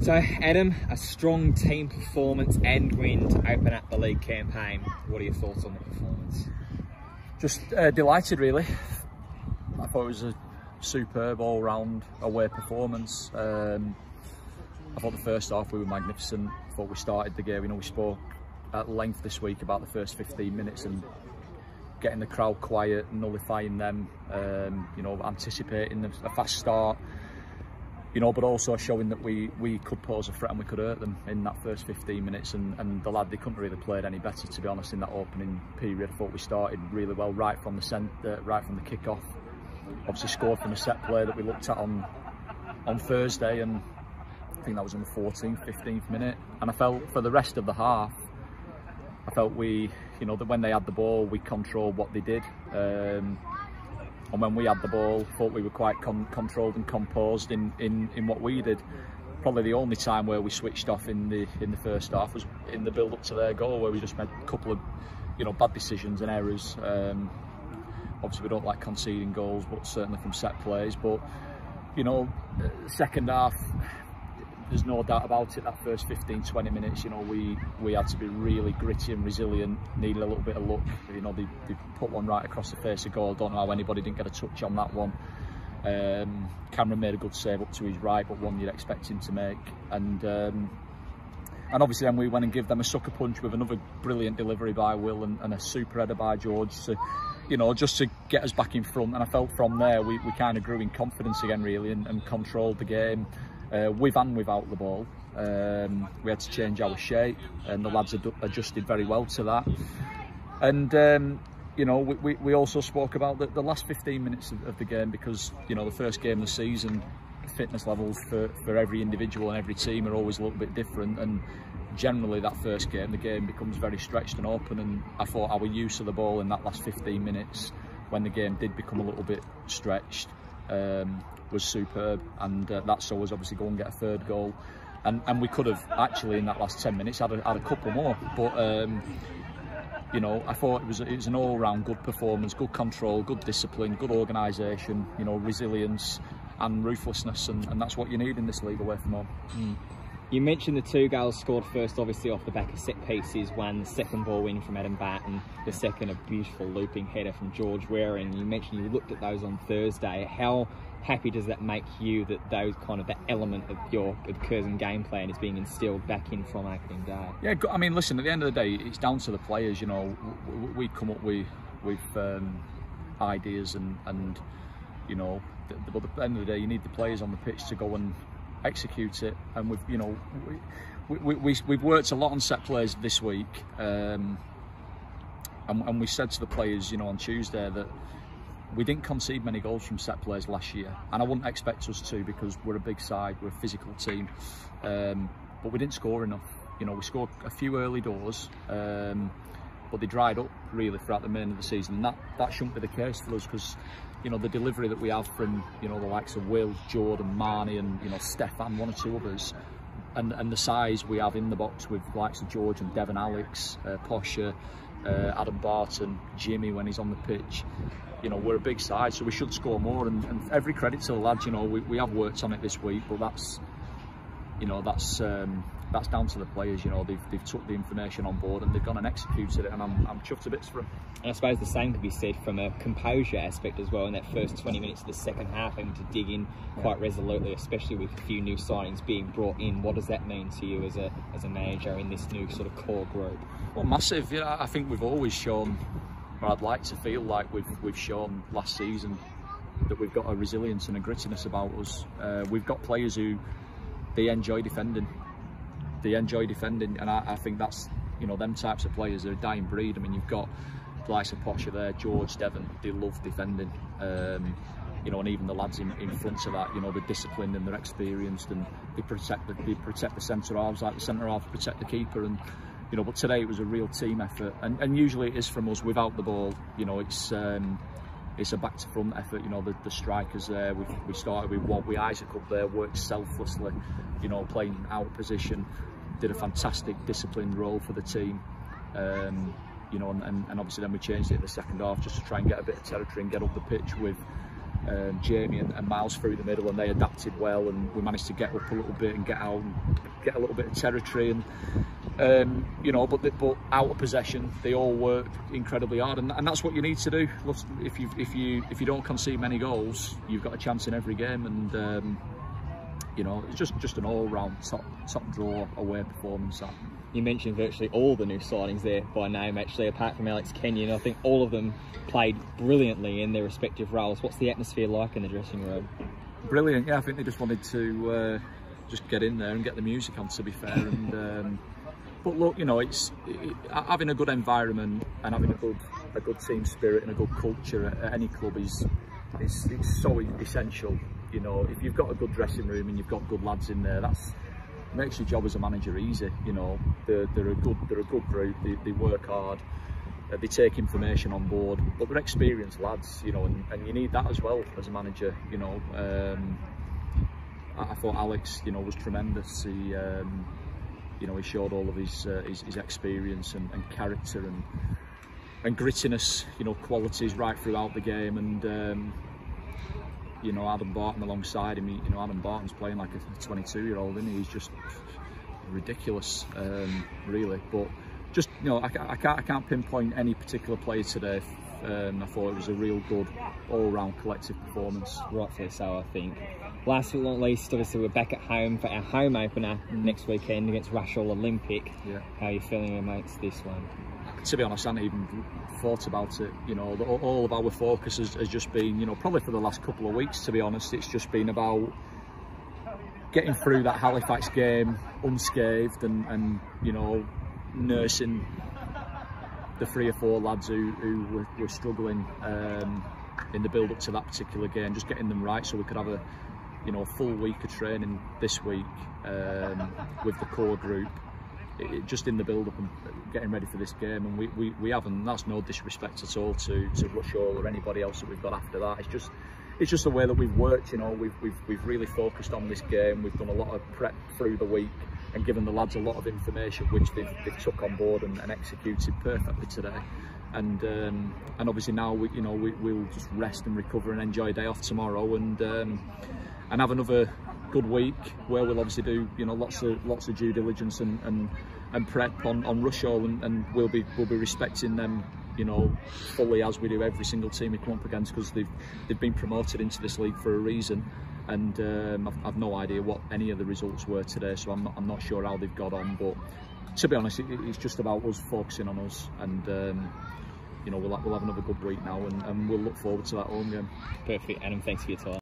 So Adam, a strong team performance and win to open up the league campaign. What are your thoughts on the performance? Just delighted really. I thought it was a superb all-round away performance. I thought the first half we were magnificent. I thought we started the game, we spoke at length this week about the first 15 minutes and getting the crowd quiet, nullifying them, anticipating a fast start, but also showing that we could pose a threat and we could hurt them in that first 15 minutes. And the lad, they couldn't really play any better, to be honest, in that opening period. I thought we started really well right from the kick-off. Obviously scored from a set play that we looked at on Thursday, and I think that was in the 14th, 15th minute. And I felt for the rest of the half, I felt that when they had the ball, we controlled what they did. And when we had the ball, thought we were quite controlled and composed in what we did. Probably the only time where we switched off in the first half was in the build up to their goal, where we just made a couple of bad decisions and errors. Obviously we don't like conceding goals, but certainly from set plays. But second half, there's no doubt about it, that first 15-20 minutes, we had to be really gritty and resilient, needed a little bit of luck. They put one right across the face of goal. Don't know how anybody didn't get a touch on that one. Cameron made a good save up to his right, but one you'd expect him to make. And obviously then we went and gave them a sucker punch with another brilliant delivery by Will and a super header by George to, just to get us back in front. And I felt from there we kind of grew in confidence again really, and controlled the game. With and without the ball. We had to change our shape, and the lads adjusted very well to that. And we also spoke about the last 15 minutes of the game, because the first game of the season, fitness levels for every individual and every team are always a little bit different, and generally that first game, the game becomes very stretched and open. And I thought our use of the ball in that last 15 minutes, when the game did become a little bit stretched, was superb, and that saw us obviously go and get a third goal, and we could have actually in that last 10 minutes had a couple more, but I thought it was an all-round good performance, good control, good discipline, good organisation, resilience and ruthlessness, and that's what you need in this league away from home. You mentioned the two goals scored first obviously off the back of set pieces, one second ball win from Adam Barton, the second a beautiful looping header from George Waring. You mentioned you looked at those on Thursday. How happy does that make you that those that element of your Curzon game plan is being instilled back in from opening day? Yeah, I mean, listen, at the end of the day, it's down to the players. We come up with ideas and but at the end of the day, you need the players on the pitch to go and execute it. And we've worked a lot on set plays this week, and we said to the players, on Tuesday, that we didn't concede many goals from set plays last year, and I wouldn't expect us to, because we're a big side, we're a physical team, but we didn't score enough. We scored a few early doors, but they dried up really throughout the remainder of the season, and that shouldn't be the case for us, because the delivery that we have from the likes of Will, Jordan, Marnie, and Stefan, one or two others, and the size we have in the box with the likes of George and Devon Alex, Posher, Adam Barton, Jimmy when he's on the pitch. We're a big side, so we should score more, and every credit to the lads. We have worked on it this week, but that's down to the players. They've took the information on board and they've gone and executed it, and I'm chuffed to bits for it. And I suppose the same could be said from a composure aspect as well, in that first 20 minutes of the second half, having to dig in quite resolutely, especially with a few new signings being brought in. What does that mean to you as a manager in this new sort of core group? Well, massive. I think we've always shown, or I'd like to feel like we've shown last season, that we've got a resilience and a grittiness about us. We've got players who they enjoy defending. And I think that's, them types of players are a dying breed. I mean, you've got the likes of Posher there, George, Devon, they love defending. And even the lads in front of that, they're disciplined and they're experienced, and they protect the centre halves like the centre halves protect the keeper. And but today it was a real team effort, and usually it is from us without the ball. It's a back to front effort. The strikers there. We started with what Isaac up there, worked selflessly, playing out of position, did a fantastic disciplined role for the team. And obviously then we changed it in the second half just to try and get a bit of territory and get up the pitch with Jamie and Miles through the middle, and they adapted well, and we managed to get up a little bit and get out and get a little bit of territory, and you know, but out of possession they all worked incredibly hard, and that's what you need to do. If you don't concede many goals, you've got a chance in every game, and you know, it's just an all-round top draw away performance. That. You mentioned virtually all the new signings there by name, actually, apart from Alex Kenyon. I think all of them played brilliantly in their respective roles. What's the atmosphere like in the dressing room? Brilliant, yeah. I think they just wanted to just get in there and get the music on, to be fair. And but look, you know, it's having a good environment and having a good team spirit and a good culture at any club is so essential. You know, if you've got a good dressing room and you've got good lads in there, that's makes your job as a manager easy. You know, they're a good group. They work hard. They take information on board, but they're experienced lads. You know, and you need that as well as a manager. You know, I thought Alex, you know, was tremendous. He, you know, he showed all of his experience and character and grittiness. You know, qualities right throughout the game, and you know, Adam Barton alongside him. You know, Adam Barton's playing like a 22-year-old, and he's just ridiculous, really. But just, you know, I can't pinpoint any particular player today. I thought it was a real good all-round collective performance. Rightfully so, I think. Last but not least, obviously we're back at home for our home opener next weekend against Rushall Olympic. Yeah. How are you feeling amongst this one? To be honest, I hadn't even thought about it. You know, all of our focus has just been, you know, probably for the last couple of weeks, to be honest, it's just been about getting through that Halifax game unscathed and you know, nursing the 3 or 4 lads who were struggling in the build-up to that particular game, just getting them right so we could have a, you know, full week of training this week with the core group. Just in the build-up and getting ready for this game, and we haven't. That's no disrespect at all to Rushall or anybody else that we've got after that. It's just the way that we've worked. You know, we've really focused on this game. We've done a lot of prep through the week and given the lads a lot of information which they've took on board and executed perfectly today. And obviously now we'll just rest and recover and enjoy a day off tomorrow and have another good week where we'll obviously do, you know, lots of due diligence and prep on Rushall, and we'll be respecting them, you know, fully as we do every single team we come up against, because they've been promoted into this league for a reason, and I've no idea what any of the results were today, so I'm not sure how they've got on, but to be honest, it's just about us focusing on us, and you know, we'll have another good week now, and we'll look forward to that home game. Perfect, Adam. Thanks for your time.